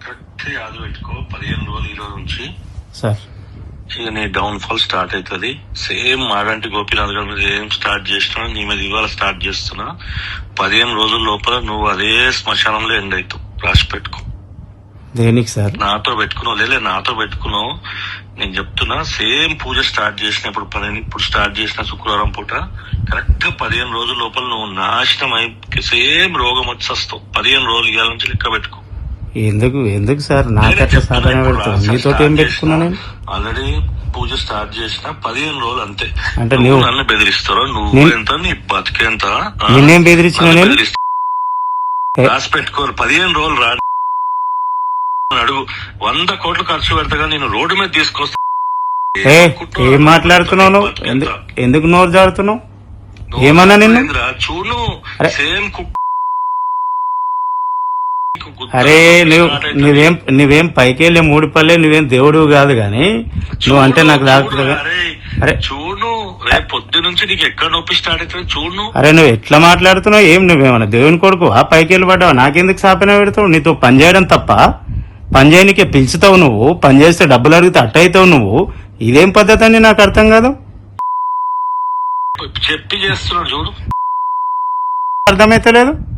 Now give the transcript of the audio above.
Correct యాద పెట్టుకో. 15 రోజులు ఈ రోజు నుంచి సార్ ఇక నీ డౌన్ ఫాల్ స్టార్ట్ అవుతుంది. సేమ్ మాగంటి గోపీనాథ్ గారి మీద ఏం స్టార్ట్ చేసినా నీ మీద ఇవాళ స్టార్ట్ చేస్తున్నా. 15 రోజుల లోపల నువ్వు అదే శ్మశానంలో ఎండ్ అవుతావు. రాసి పెట్టుకో. దేనికి సార్? నాతో పెట్టుకున్నావు నాతో పెట్టుకున్నావు. నేను చెప్తున్నా, సేమ్ పూజ స్టార్ట్ చేసినప్పుడు ఇప్పుడు స్టార్ట్ చేసిన శుక్రవారం పూట కరెక్ట్ గా 15 రోజుల లోపల నువ్వు నాశనం అయి సేమ్ రోగం వచ్చి వస్తావు. 15 రోజులు ఇవాళ నుంచి లెక్క పెట్టుకో. ఎందుకు సార్ నాకట్లా సాధన పెడతావు? నీతో ఏం పెట్టుకున్నా నేను? ఆల్రెడీ పూజ స్టార్ట్ చేసిన 15 రోజులు అంతే. అంటే నువ్వు నన్ను బెదిరిస్తారో? నువ్వు ఎంత, నీ బతికేంత? నేనేం బెదిరించిన? నేను రాసి పెట్టుకో. 15 రోజులు రా అడుగు. 100 కోట్లు ఖర్చు పెడతాగా నేను రోడ్డు మీద తీసుకొస్తా. ఏం మాట్లాడుతున్నావు నువ్వు? ఎందుకు నోరు జారుతున్నావు? ఏమన్నా నిన్ను? చూడు సేమ్ అరే నువ్వేం పైకి వెళ్ళే 3 పల్లె, నువ్వేం దేవుడు కాదు గాని నువ్వు అంటే నాకు అరే చూడు, రేపు పొద్దు నుంచి నీకు ఎక్కడ నొప్పి స్టార్ట్ అవుతుంది చూడు. అరే నువ్వు ఎట్లా మాట్లాడుతున్నావు? నువ్వేమన్నా దేవుని కొడుకు పైకి వెళ్ళి పడ్డావు? నాకెందుకు సాపన పెడతావు? నీతో పని చేయడం తప్ప పని చేయనికే పిలుచుతావు నువ్వు. పని చేస్తే డబ్బులు అడిగితే అట్టయితావు నువ్వు. ఇదేం పద్ధతి అని నాకు అర్థం కాదు. చెప్పి చేస్తున్నాడు చూడు, అర్థమైతే లేదు.